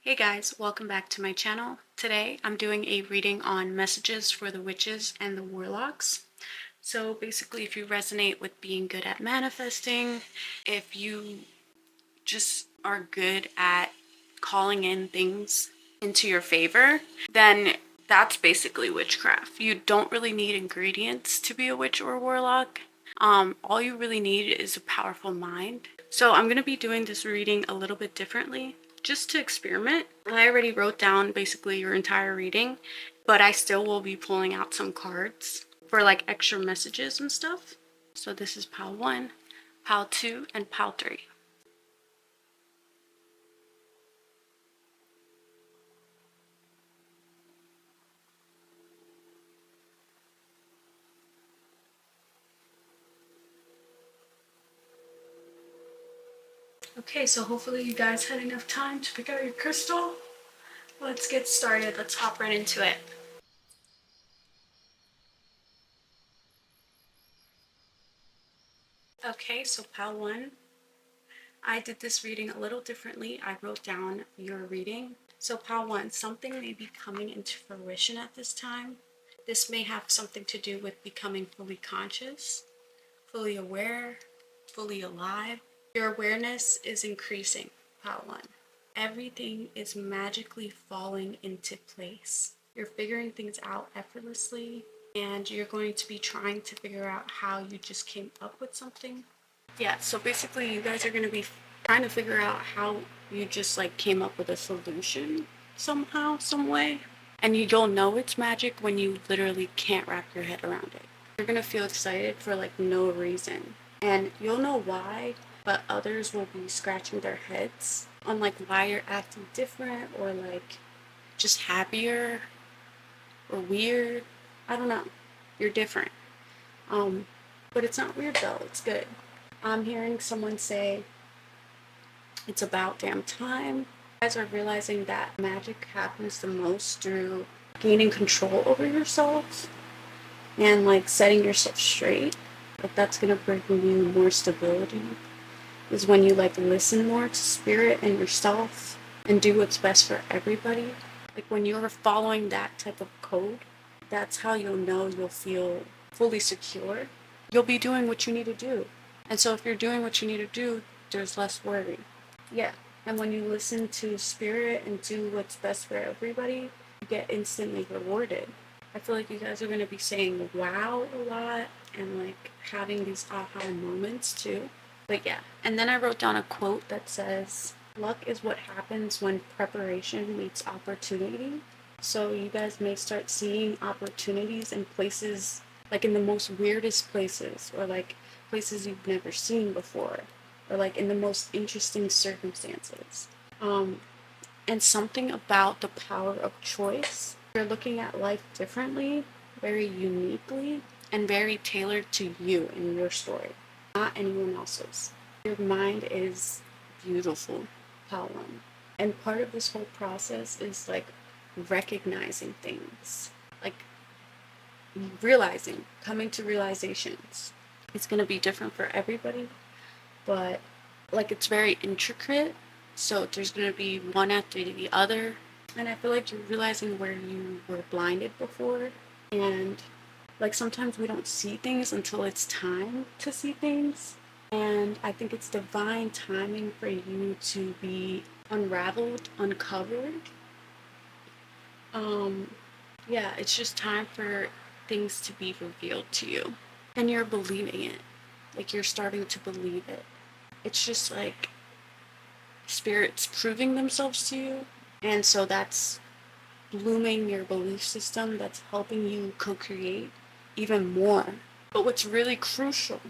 Hey guys, welcome back to my channel. Today I'm doing a reading on messages for the witches and the warlocks. So basically, if you resonate with being good at manifesting, if you just are good at calling in things into your favor, then that's basically witchcraft. You don't really need ingredients to be a witch or a warlock. All you really need is a powerful mind. So I'm going to be doing this reading a little bit differently just to experiment. I already wrote down basically your entire reading, but I still will be pulling out some cards for like extra messages and stuff. So this is pile 1, pile 2, and pile 3. Okay, so hopefully you guys had enough time to pick out your crystal. Let's get started. Let's hop right into it. Okay, so pile 1. I did this reading a little differently. I wrote down your reading. So pile 1, something may be coming into fruition at this time. This may have something to do with becoming fully conscious, fully aware, fully alive. Your awareness is increasing, pile 1. Everything is magically falling into place. You're figuring things out effortlessly, and you're going to be trying to figure out how you just came up with something. Yeah, so basically you guys are going to be trying to figure out how you just like came up with a solution somehow, some way. And you'll know it's magic when you literally can't wrap your head around it. You're going to feel excited for like no reason. And you'll know why, but others will be scratching their heads on like why you're acting different or like just happier or weird. I don't know. You're different. But it's not weird though. It's good. I'm hearing someone say it's about damn time. You guys are realizing that magic happens the most through gaining control over yourself and like setting yourself straight. Like that's gonna bring you more stability. Is when you like listen more to spirit and yourself and do what's best for everybody. Like when you're following that type of code, that's how you'll know you'll feel fully secure. You'll be doing what you need to do. And so if you're doing what you need to do, there's less worry. Yeah. And when you listen to spirit and do what's best for everybody, you get instantly rewarded. I feel like you guys are going to be saying wow a lot and like having these aha moments too. But yeah. And then I wrote down a quote that says, luck is what happens when preparation meets opportunity. So you guys may start seeing opportunities in places, like in the most weirdest places, or like places you've never seen before, or like in the most interesting circumstances. And something about the power of choice. You're looking at life differently, very uniquely, and very tailored to you and your story, not anyone else's. Your mind is beautiful, Pawan. And part of this whole process is like recognizing things, like realizing, coming to realizations. It's going to be different for everybody, but like it's very intricate. So there's going to be one after the other. And I feel like you're realizing where you were blinded before. And like sometimes we don't see things until it's time to see things. And I think it's divine timing for you to be unraveled, uncovered. Yeah, it's just time for things to be revealed to you. And you're believing it. Like you're starting to believe it. It's just like spirits proving themselves to you. And so that's blooming your belief system, that's helping you co-create even more. But what's really crucial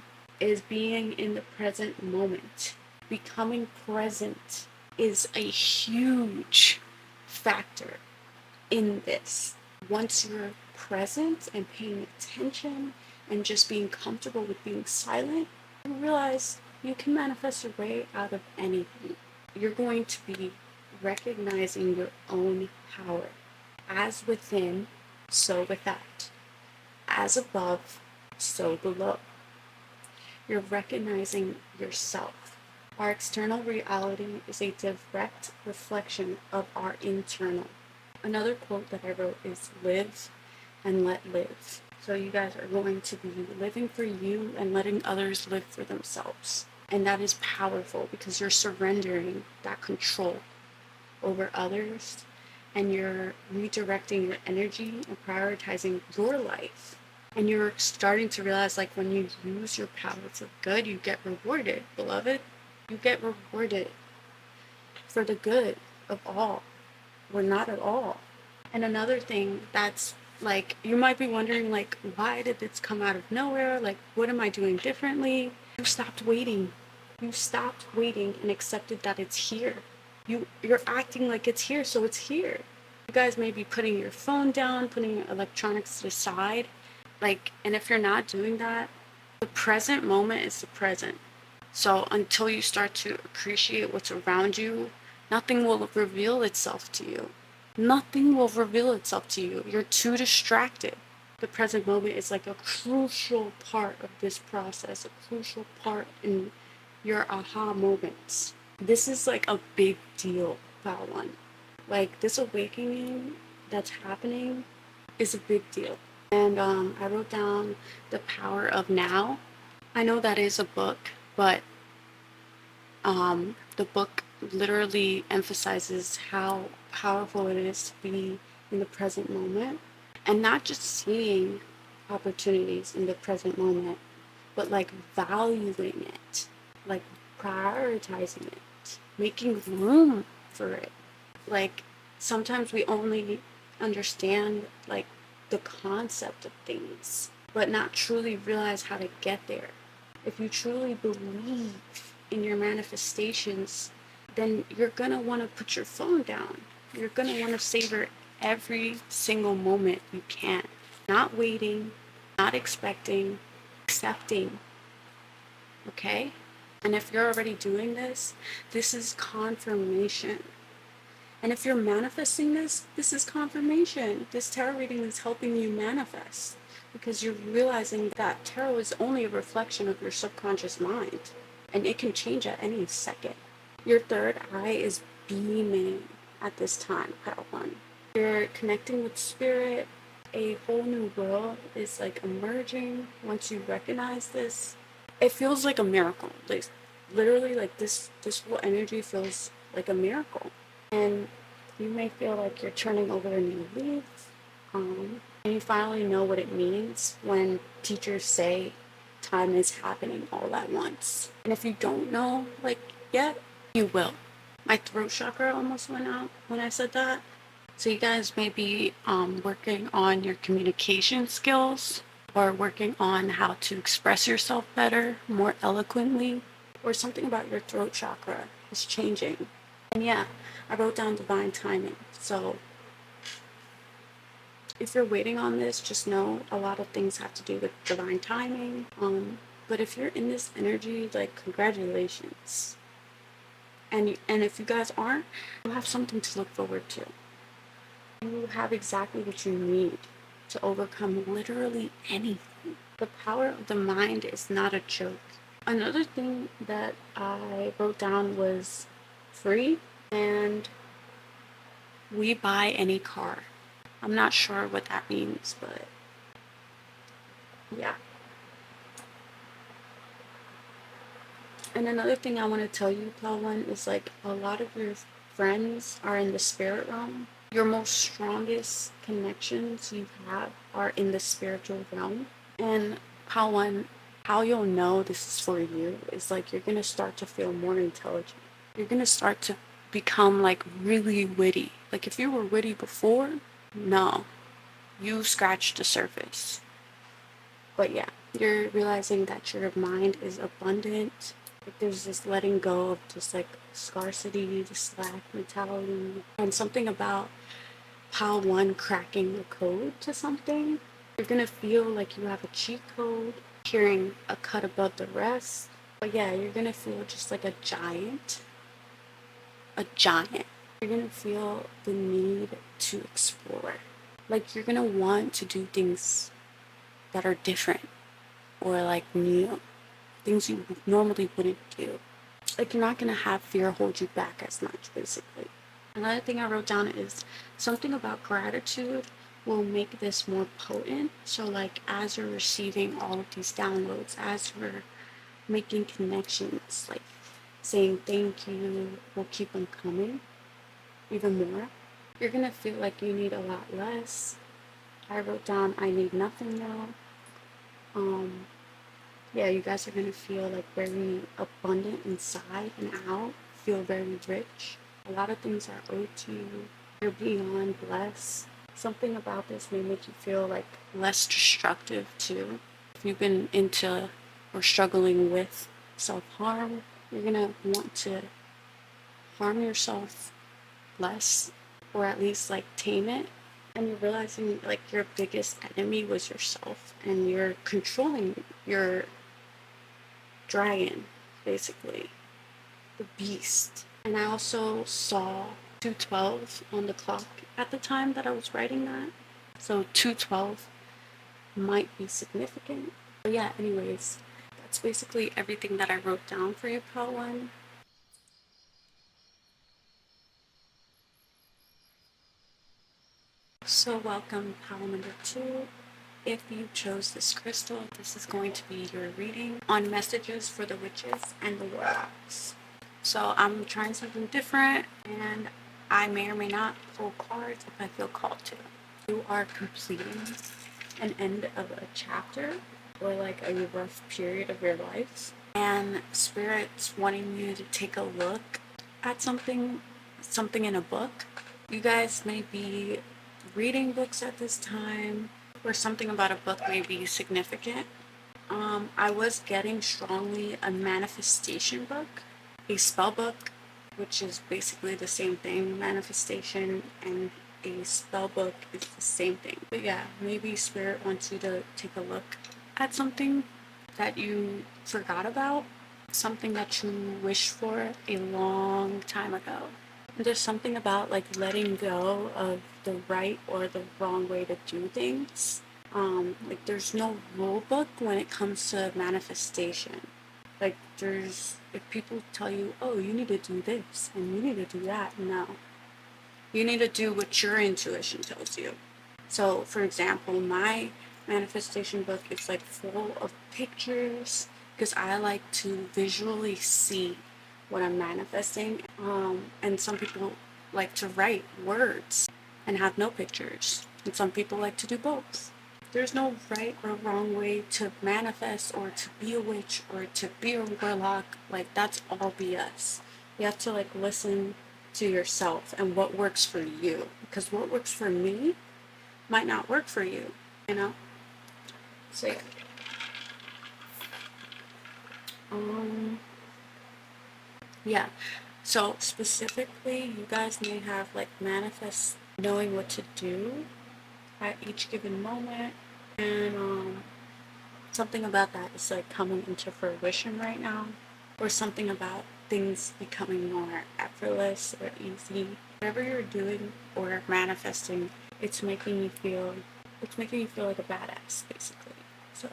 is being in the present moment. Becoming present is a huge factor in this. Once you're present and paying attention and just being comfortable with being silent, you realize you can manifest your way out of anything. You're going to be recognizing your own power. As within, so without. As above, so below. You're recognizing yourself. Our external reality is a direct reflection of our internal. Another quote that I wrote is live and let live. So you guys are going to be living for you and letting others live for themselves. And that is powerful because you're surrendering that control over others and you're redirecting your energy and prioritizing your life. And you're starting to realize, like, when you use your power for good, you get rewarded, beloved. You get rewarded for the good of all, or not at all. And another thing that's like, you might be wondering, like, why did this come out of nowhere? Like, what am I doing differently? You stopped waiting. You stopped waiting and accepted that it's here. You're acting like it's here, so it's here. You guys may be putting your phone down, putting your electronics to the side. Like, and if you're not doing that, the present moment is the present. So until you start to appreciate what's around you, nothing will reveal itself to you. Nothing will reveal itself to you. You're too distracted. The present moment is like a crucial part of this process, a crucial part in your aha moments. This is like a big deal, Pal One. Like, this awakening that's happening is a big deal. And I wrote down The Power of Now. I know that is a book, but the book literally emphasizes how powerful it is to be in the present moment and not just seeing opportunities in the present moment, but like valuing it, like prioritizing it, making room for it. Like, sometimes we only understand like the concept of things, but not truly realize how to get there. If you truly believe in your manifestations, then you're gonna want to put your phone down. You're gonna want to savor every single moment you can. Not waiting, not expecting, accepting. Okay? And if you're already doing this, this is confirmation. And if you're manifesting this, this is confirmation. This tarot reading is helping you manifest because you're realizing that tarot is only a reflection of your subconscious mind and it can change at any second. Your third eye is beaming at this time, Pile One. You're connecting with spirit. A whole new world is like emerging once you recognize this. It feels like a miracle. Like, literally, like this whole energy feels like a miracle. And you may feel like you're turning over a new leaf. And you finally know what it means when teachers say time is happening all at once. And if you don't know, like, yet, you will. My throat chakra almost went out when I said that. So you guys may be working on your communication skills or working on how to express yourself better, more eloquently, or something about your throat chakra is changing. And yeah, I wrote down divine timing. So if you're waiting on this, just know a lot of things have to do with divine timing. But if you're in this energy, like, congratulations. And if you guys aren't, you have something to look forward to. You have exactly what you need to overcome literally anything. The power of the mind is not a joke. Another thing that I wrote down was free and we buy any car. I'm not sure what that means, but yeah. And another thing I want to tell you, Paul One, is like a lot of your friends are in the spirit realm. Your most strongest connections you have are in the spiritual realm. And Paul One, how you'll know this is for you is like you're going to start to feel more intelligent. You're going to start to become like really witty. Like, if you were witty before, no, you scratched the surface. But yeah, you're realizing that your mind is abundant. Like, there's this letting go of just like scarcity, the slack mentality, and something about how one cracking the code to something. You're gonna feel like you have a cheat code, hearing a cut above the rest. But yeah, you're gonna feel just like a giant. A giant. You're gonna feel the need to explore. Like, you're gonna want to do things that are different or like new, things you normally wouldn't do. like you're not gonna have fear hold you back as much, basically. Another thing I wrote down is something about gratitude will make this more potent. So like as you're receiving all of these downloads, as you're making connections, like saying thank you will keep them coming even more. You're gonna feel like you need a lot less. I wrote down I need nothing now. Yeah, you guys are gonna feel like very abundant inside and out, feel very rich. A lot of things are owed to you. You're beyond blessed. Something about this may make you feel like less destructive too. If you've been into or struggling with self-harm, you're gonna want to harm yourself less, or at least like tame it. And you're realizing like your biggest enemy was yourself, and you're controlling your dragon, basically, the beast. And I also saw 212 on the clock at the time that I was writing that. So 212 might be significant. But yeah, anyways, that's basically everything that I wrote down for you, part one. So welcome, pile number 2. If you chose this crystal, this is going to be your reading on messages for the witches and the warlocks. So I'm trying something different, and I may or may not pull cards if I feel called to. You are completing an end of a chapter or like a rough period of your life, and Spirit's wanting you to take a look at something in a book. You guys may be reading books at this time, or something about a book may be significant. I was getting strongly a manifestation book, a spell book, which is basically the same thing. Manifestation and a spell book is the same thing. But yeah, maybe Spirit wants you to take a look at something that you forgot about, something that you wished for a long time ago. There's something about like letting go of the right or the wrong way to do things. Like there's no rule book when it comes to manifestation. Like if people tell you, oh, you need to do this and you need to do that, no. You need to do what your intuition tells you. So for example, my manifestation book is like full of pictures because I like to visually see what I'm manifesting. And some people like to write words and have no pictures. And some people like to do both. There's no right or wrong way to manifest or to be a witch or to be a warlock. Like that's all BS. You have to like listen to yourself and what works for you. Because what works for me might not work for you, you know? So yeah. Yeah. So specifically, you guys may have like manifest knowing what to do at each given moment, and something about that is like coming into fruition right now, or something about things becoming more effortless or easy. Whatever you're doing or manifesting, it's making you feel like a badass, basically. So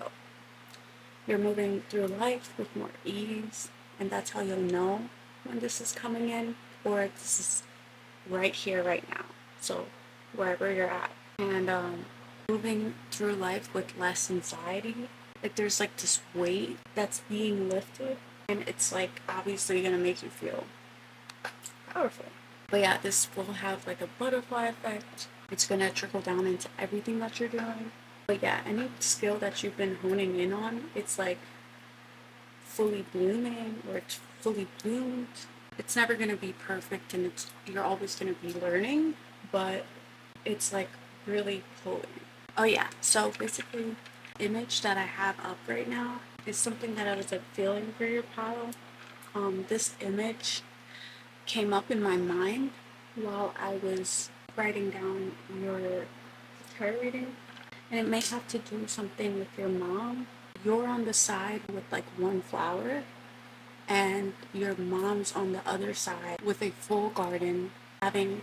you're moving through life with more ease, and that's how you'll know when this is coming in, or this is right here, right now. So wherever you're at, and moving through life with less anxiety. Like there's like this weight that's being lifted, and it's like obviously gonna make you feel powerful. But yeah, this will have like a butterfly effect. It's gonna trickle down into everything that you're doing. But yeah, any skill that you've been honing in on, it's like fully blooming, or it's fully bloomed. It's never gonna be perfect, and you're always gonna be learning, but it's like really potent. Oh yeah, so basically, image that I have up right now is something that I was like feeling for your pile. This image came up in my mind while I was writing down your tarot reading, and it may have to do something with your mom. You're on the side with like one flower, and your mom's on the other side with a full garden, having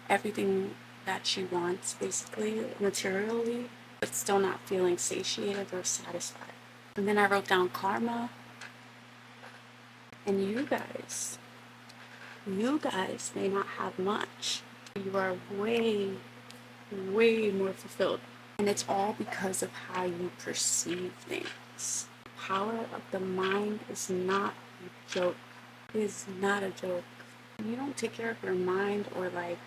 everything that she wants, basically, materially, but still not feeling satiated or satisfied. And then I wrote down karma, And you guys may not have much. You are way, way more fulfilled. And it's all because of how you perceive things. Power of the mind is not a joke. It is not a joke. You don't take care of your mind or like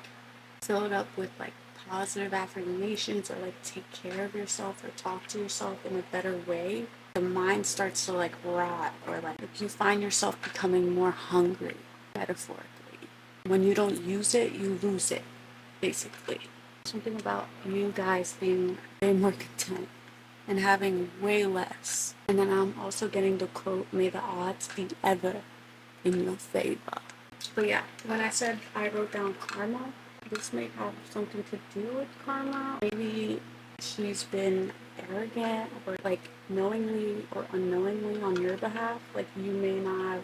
fill it up with like positive affirmations or like take care of yourself or talk to yourself in a better way, the mind starts to like rot or like you find yourself becoming more hungry, metaphorically. When you don't use it, you lose it, basically. Something about you guys being way more content and having way less. And then I'm also getting the quote, may the odds be ever in your favor. But yeah, when I said I wrote down karma, this may have something to do with karma. Maybe she's been arrogant or like knowingly or unknowingly on your behalf. Like you may not have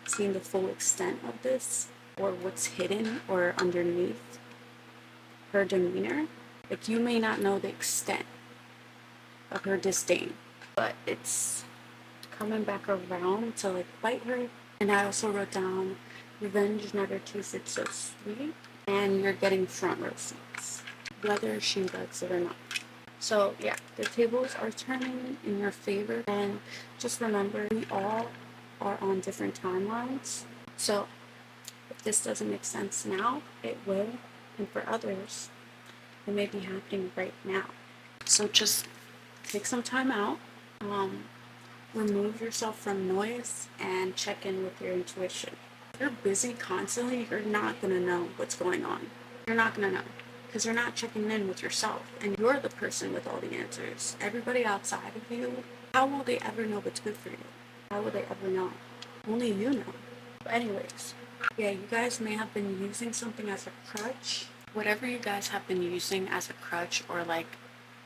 seen the full extent of this or what's hidden or underneath her demeanor. Like you may not know the extent of her disdain, but it's coming back around to like bite her. And I also wrote down revenge never tasted so sweet, and you're getting front row seats, whether she likes it or not. So yeah, the tables are turning in your favor, and just remember, we all are on different timelines. So if this doesn't make sense now, it will, and for others, it may be happening right now. So just take some time out, remove yourself from noise, and check in with your intuition. If you're busy constantly, you're not going to know what's going on. You're not going to know because you're not checking in with yourself, and you're the person with all the answers. Everybody outside of you, how will they ever know what's good for you? How will they ever know? Only you know. But anyways, yeah, you guys may have been using something as a crutch. Whatever you guys have been using as a crutch or like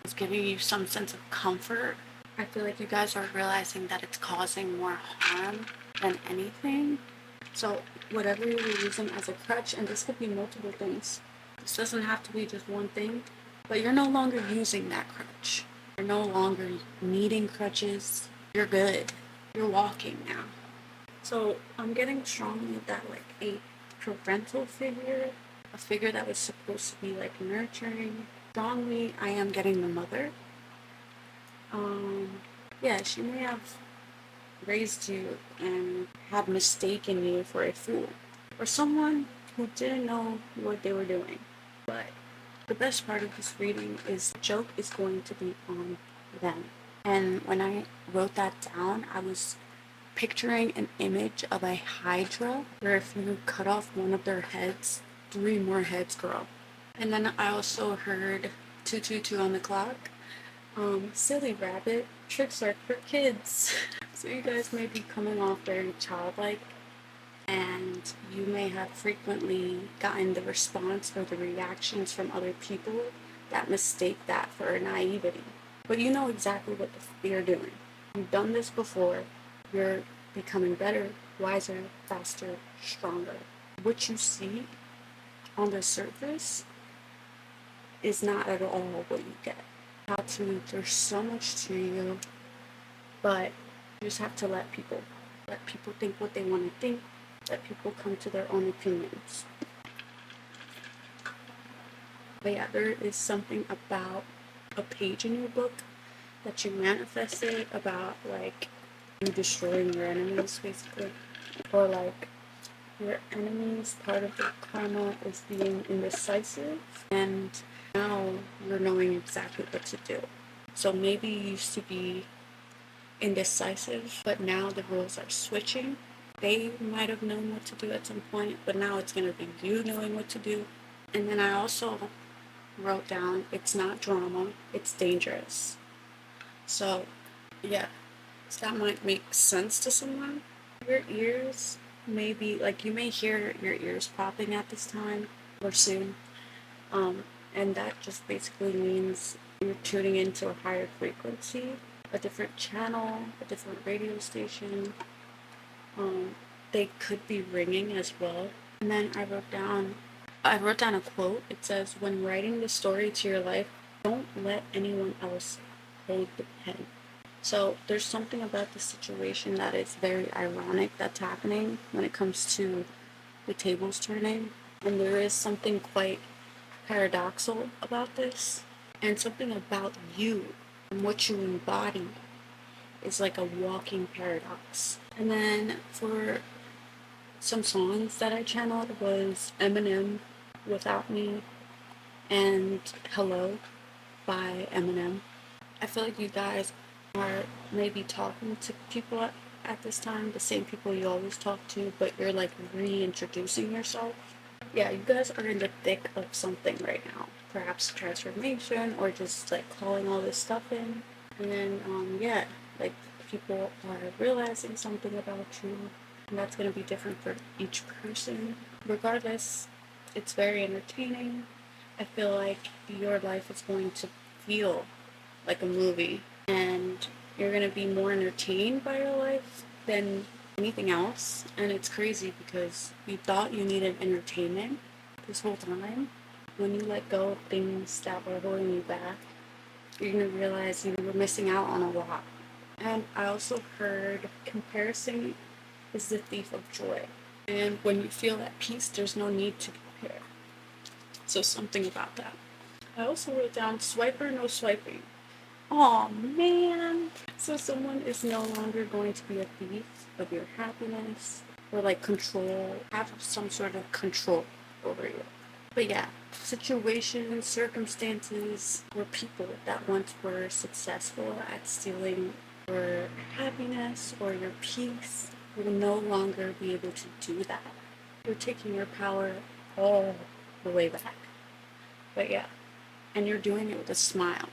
is giving you some sense of comfort, I feel like you guys are realizing that it's causing more harm than anything. So whatever you're using as a crutch, and this could be multiple things. This doesn't have to be just one thing, but you're no longer using that crutch. You're no longer needing crutches. You're good. You're walking now. So I'm getting strongly that like a parental figure, a figure that was supposed to be like nurturing. Strongly, I am getting the mother. Yeah, she may have raised you and had mistaken you for a fool or someone who didn't know what they were doing. But the best part of this reading is the joke is going to be on them. And when I wrote that down, I was picturing an image of a hydra where if you cut off one of their heads, 3 more heads grow. And then I also heard 222 on the clock. Silly rabbit, tricks are for kids. So you guys may be coming off very childlike, and you may have frequently gotten the response or the reactions from other people that mistake that for naivety. But you know exactly what you're doing. You've done this before. You're becoming better, wiser, faster, stronger. What you see on the surface is not at all what you get. There's so much to you, but you just have to let people think what they want to think, let people come to their own opinions. But yeah, there is something about a page in your book that you manifested about like you destroying your enemies basically, or like your enemies, part of the karma is being indecisive, and now you're knowing exactly what to do. So maybe you used to be indecisive, but now the roles are switching. They might have known what to do at some point, but now it's going to be you knowing what to do. And then I also wrote down, it's not drama, it's dangerous. So yeah, so that might make sense to someone. Your ears may be, like you may hear your ears popping at this time or soon. And that just basically means you're tuning into a higher frequency, a different channel, a different radio station. They could be ringing as well. And then I wrote down a quote. It says, when writing the story to your life, don't let anyone else hold the pen. So there's something about the situation that is very ironic that's happening when it comes to the tables turning. And there is something quite paradoxical about this. And something about you and what you embody is like a walking paradox. And then for some songs that I channeled was Eminem, Without Me, and Hello by Eminem. I feel like you guys are maybe talking to people at this time, the same people you always talk to, but you're like reintroducing yourself. Yeah, you guys are in the thick of something right now. Perhaps transformation or just like calling all this stuff in. And then, yeah, like people are realizing something about you. And that's going to be different for each person. Regardless, it's very entertaining. I feel like your life is going to feel like a movie, and you're gonna be more entertained by your life than anything else. And it's crazy because you thought you needed entertainment this whole time. When you let go of things that were holding you back, you're gonna realize you were missing out on a lot. And I also heard comparison is the thief of joy. And when you feel at peace, there's no need to compare. So something about that. I also wrote down swiper, no swiping. Oh man. So someone is no longer going to be a thief of your happiness or like have some sort of control over you. But yeah, situations, circumstances, or people that once were successful at stealing your happiness or your peace will no longer be able to do that. You're taking your power all the way back. But yeah, and you're doing it with a smile.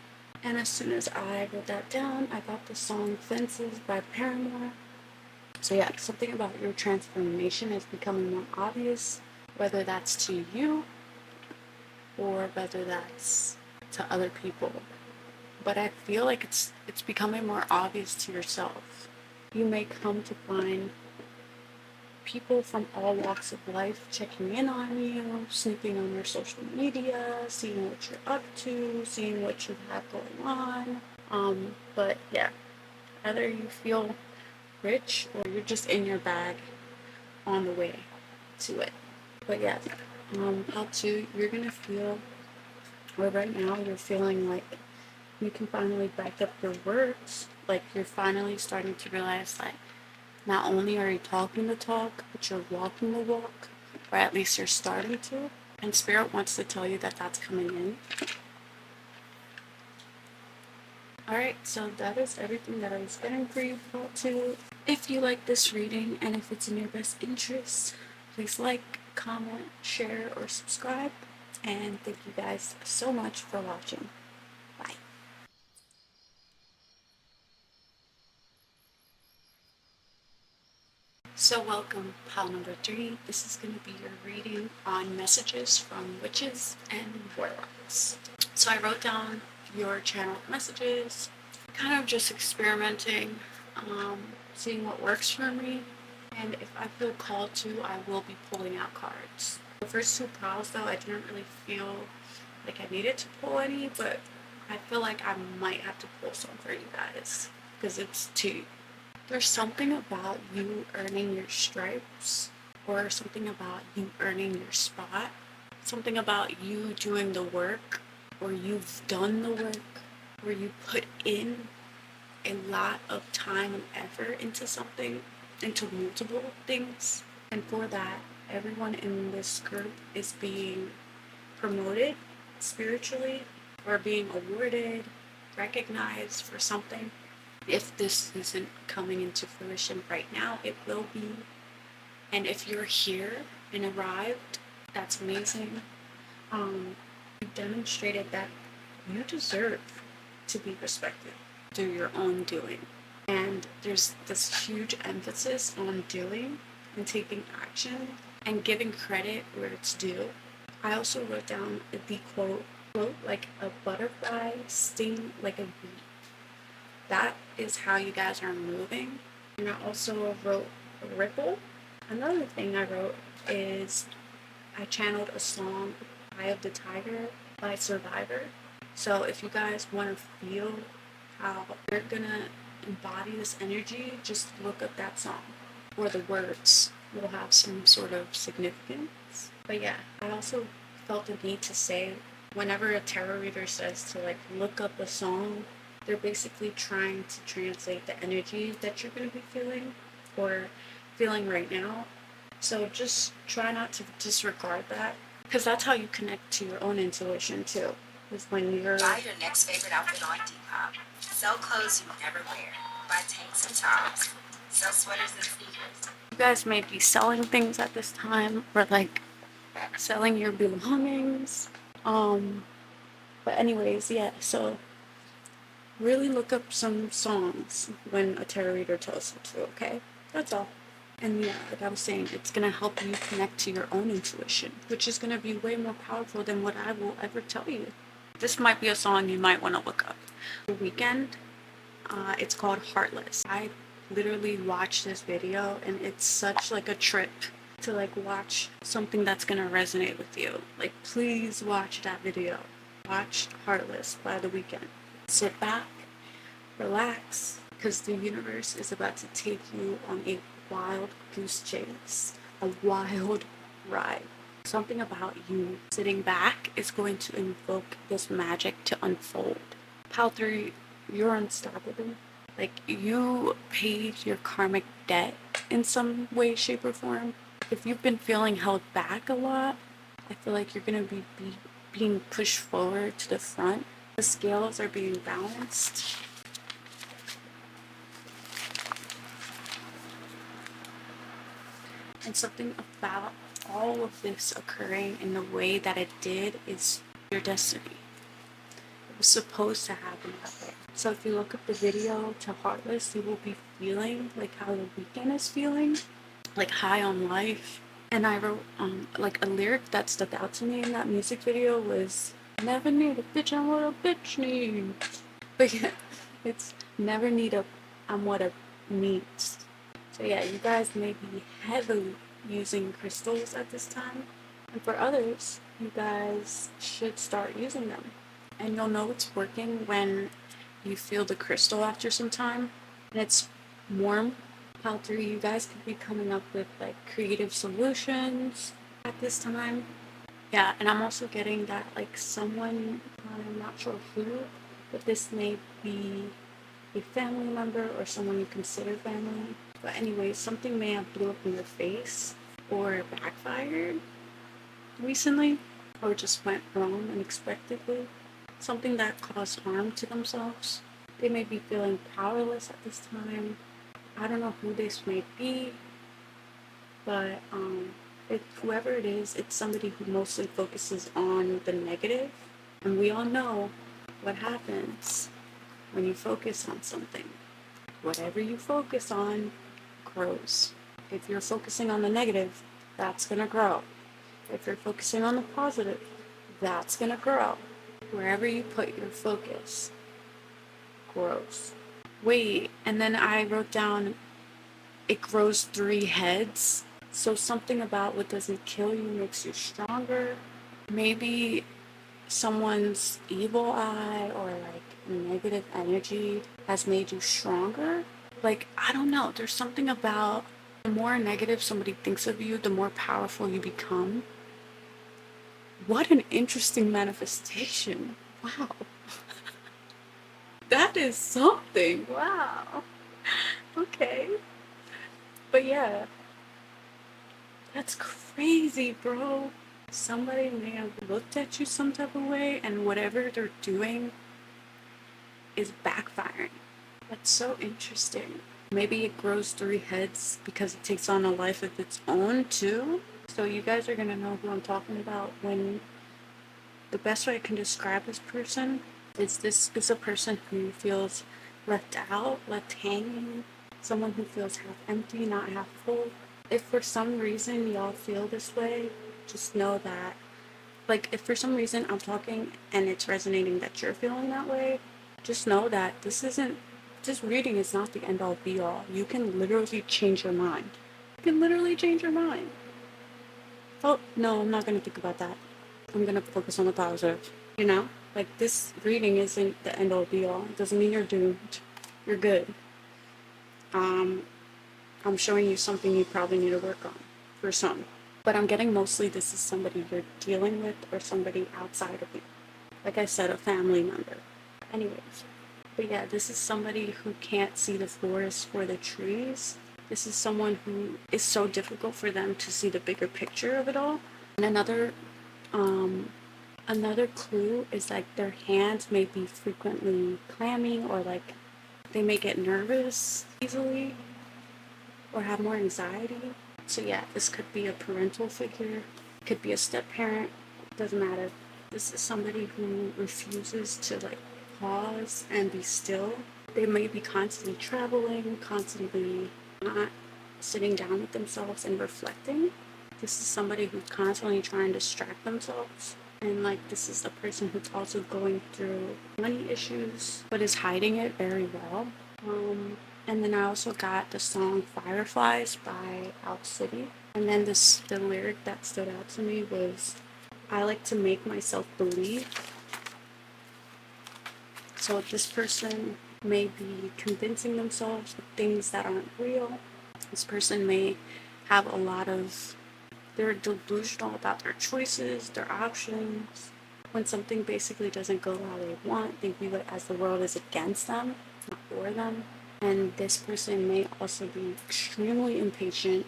And as soon as I wrote that down, I got the song Fences by Paramore. So yeah, something about your transformation is becoming more obvious, whether that's to you or whether that's to other people. But I feel like it's becoming more obvious to yourself. You may come to find people from all walks of life checking in on you, snooping on your social media, seeing what you're up to, seeing what you have going on. But yeah, either you feel rich or you're just in your bag on the way to it. But yeah, how to, you're gonna feel, or right now you're feeling like you can finally back up your words. Like you're finally starting to realize like not only are you talking the talk, but you're walking the walk, or at least you're starting to. And Spirit wants to tell you that that's coming in. Alright, so that is everything that I was getting for you, part 2. If you like this reading and if it's in your best interest, please like, comment, share, or subscribe. And thank you guys so much for watching. Bye. So welcome, pile number 3. This is going to be your reading on messages from witches and warlocks. So I wrote down your channel messages, kind of just experimenting, seeing what works for me. And if I feel called to, I will be pulling out cards. The first 2 piles though, I didn't really feel like I needed to pull any, but I feel like I might have to pull some for you guys because it's 2. There's something about you earning your stripes, or something about you earning your spot, something about you doing the work, or you've done the work, or you put in a lot of time and effort into something, into multiple things. And for that, everyone in this group is being promoted spiritually, or being awarded, recognized for something. If this isn't coming into fruition right now, it will be. And if you're here and arrived, that's amazing. You demonstrated that you deserve to be respected through your own doing. And there's this huge emphasis on doing and taking action and giving credit where it's due. I also wrote down the quote, float like a butterfly, sting like a bee. That is how you guys are moving. And I also wrote a ripple. Another thing I wrote is I channeled a song, Eye of the Tiger by Survivor. So if you guys want to feel how you're gonna embody this energy, just look up that song, or the words will have some sort of significance. But yeah, I also felt the need to say, whenever a tarot reader says to like look up a song, they're basically trying to translate the energy that you're going to be feeling or feeling right now. So just try not to disregard that, because that's how you connect to your own intuition too. Is when you're Buy your next favorite outfit on Depop. Sell clothes you never wear. Buy tanks and tops. Sell sweaters and sneakers. you guys may be selling things at this time, or like selling your belongings. But anyways, yeah, so really look up some songs when a tarot reader tells you to, okay? That's all. And yeah, like I was saying, it's gonna help you connect to your own intuition, which is gonna be way more powerful than what I will ever tell you. This might be a song you might want to look up. The Weekend, it's called Heartless. I literally watched this video and it's such like a trip to like watch something that's gonna resonate with you. Like please watch that video. Watch Heartless by The Weekend. Sit back, relax, because the universe is about to take you on a wild goose chase, a wild ride. Something about you sitting back is going to invoke this magic to unfold. Pal 3, you're unstoppable. Like, you paid your karmic debt in some way, shape, or form. If you've been feeling held back a lot, I feel like you're going to be being pushed forward to the front. The scales are being balanced. And something about all of this occurring in the way that it did is your destiny. It was supposed to happen that way. So if you look up the video to Heartless, you will be feeling like how The Weekend is feeling, like high on life. And I wrote like a lyric that stuck out to me in that music video was, never need a bitch, I'm what a bitch needs. But yeah, it's never need a, I'm what a needs. So yeah, you guys may be heavily using crystals at this time. And for others, you guys should start using them. And you'll know it's working when you feel the crystal after some time. And it's warm. Pal 3, you guys could be coming up with like creative solutions at this time. Yeah, and I'm also getting that like someone, I'm not sure who, but this may be a family member or someone you consider family. But anyway, something may have blew up in your face or backfired recently, or just went wrong unexpectedly. Something that caused harm to themselves. They may be feeling powerless at this time. I don't know who this may be, but whoever it is, it's somebody who mostly focuses on the negative. And we all know what happens when you focus on something. Whatever you focus on grows. If you're focusing on the negative, that's going to grow. If you're focusing on the positive, that's going to grow. Wherever you put your focus grows. Wait, and then I wrote down, it grows 3 heads. So something about what doesn't kill you makes you stronger. Maybe someone's evil eye or like negative energy has made you stronger. Like, I don't know, there's something about the more negative somebody thinks of you, the more powerful you become. What an interesting manifestation. Wow. That is something. Wow. Okay. But yeah, that's crazy, bro. Somebody may have looked at you some type of way, and whatever they're doing is backfiring. That's so interesting. Maybe it grows 3 heads because it takes on a life of its own, too. So you guys are gonna know who I'm talking about when the best way I can describe this person is this is a person who feels left out, left hanging, someone who feels half empty, not half full. If for some reason y'all feel this way, just know that, like, if for some reason I'm talking and it's resonating that you're feeling that way, just know that this reading is not the end all be all. You can literally change your mind. You can literally change your mind. Oh, no, I'm not going to think about that. I'm going to focus on the positive. Like, this reading isn't the end all be all. It doesn't mean you're doomed. You're good. I'm showing you something you probably need to work on for some. But I'm getting mostly this is somebody you're dealing with or somebody outside of you. Like I said, a family member. Anyways, but yeah, this is somebody who can't see the forest for the trees. This is someone who is so difficult for them to see the bigger picture of it all. And another clue is like their hands may be frequently clammy, or like they may get nervous easily or have more anxiety. So yeah, this could be a parental figure, could be a step parent, doesn't matter. This is somebody who refuses to like pause and be still. They may be constantly traveling, constantly not sitting down with themselves and reflecting. This is somebody who's constantly trying to distract themselves. And like this is a person who's also going through money issues, but is hiding it very well. And then I also got the song Fireflies by Out City. And then the lyric that stood out to me was, I like to make myself believe. So this person may be convincing themselves of things that aren't real. This person may have a lot of, they're delusional about their choices, their options. When something basically doesn't go how they want, they view it as the world is against them, not for them. And this person may also be extremely impatient,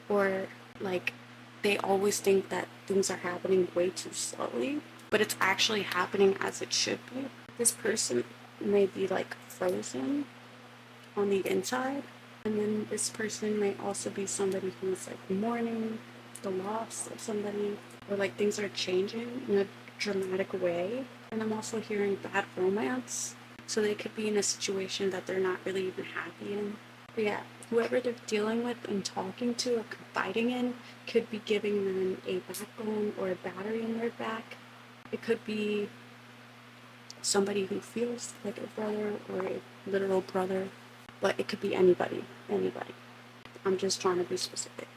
or like they always think that things are happening way too slowly, but it's actually happening as it should be. This person may be like frozen on the inside, and then this person may also be somebody who's like mourning the loss of somebody, or like things are changing in a dramatic way. And I'm also hearing bad romance, so they could be in a situation that they're not really even happy in. But yeah, whoever they're dealing with and talking to or confiding in could be giving them a backbone or a battery in their back. It could be somebody who feels like a brother or a literal brother, but it could be anybody, anybody. I'm just trying to be specific.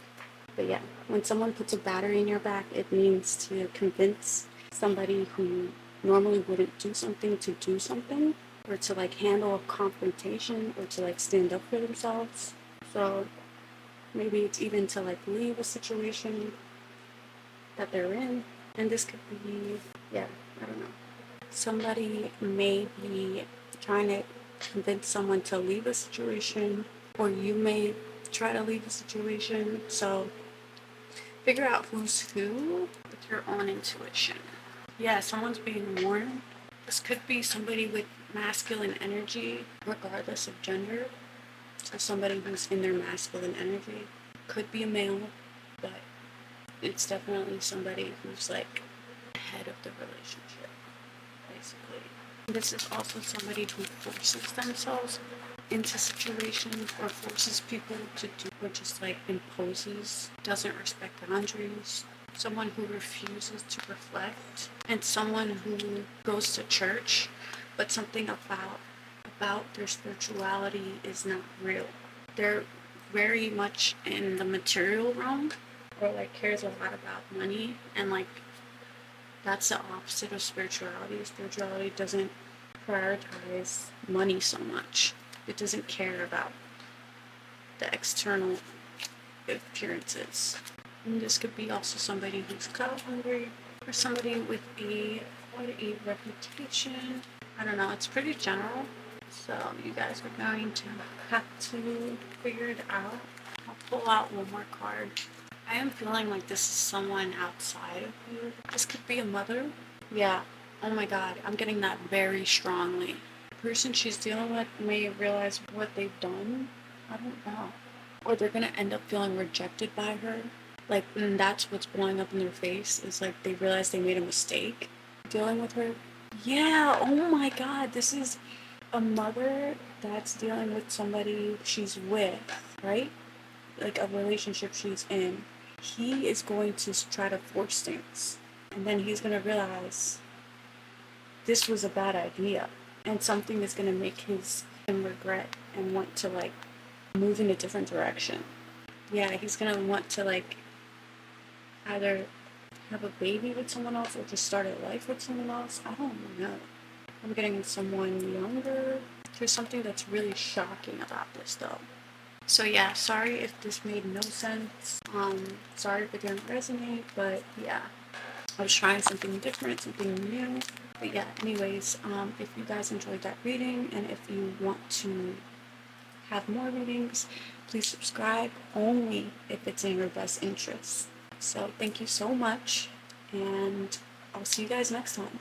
But yeah, when someone puts a battery in your back, it means to convince somebody who normally wouldn't do something to do something, or to like handle a confrontation, or to like stand up for themselves. So maybe it's even to like leave a situation that they're in. And this could be, yeah, I don't know. Somebody may be trying to convince someone to leave a situation, or you may try to leave a situation. So figure out who's who with your own intuition. Yeah, someone's being warned. This could be somebody with masculine energy, regardless of gender. So somebody who's in their masculine energy. Could be a male, but it's definitely somebody who's like head of the relationship, basically. This is also somebody who forces themselves into situations, or forces people to do, or just like imposes, doesn't respect boundaries. Someone who refuses to reflect, and someone who goes to church, but something about their spirituality is not real. They're very much in the material realm, or like cares a lot about money, and like that's the opposite of spirituality. Spirituality doesn't prioritize money so much. It doesn't care about the external appearances. And this could be also somebody who's clout hungry, or somebody with quite a reputation. I don't know, it's pretty general. So you guys are going to have to figure it out. I'll pull out one more card. I am feeling like this is someone outside of you. This could be a mother. Yeah. Oh my god, I'm getting that very strongly. The person she's dealing with may realize what they've done. I don't know. Or they're gonna end up feeling rejected by her. Like, and that's what's blowing up in their face, is like they realize they made a mistake dealing with her. Yeah, oh my god, this is a mother that's dealing with somebody she's with, right? Like a relationship she's in. He is going to try to force things, and then he's going to realize this was a bad idea, and something is going to make him regret and want to like move in a different direction. Yeah, he's going to want to like either have a baby with someone else, or just start a life with someone else. I don't know. I'm getting someone younger, There's something that's really shocking about this though. So yeah, sorry if this made no sense. Sorry if it didn't resonate, but yeah, I was trying something different, something new. But yeah, anyways, if you guys enjoyed that reading and if you want to have more readings, please subscribe only if it's in your best interest. So thank you so much, and I'll see you guys next time.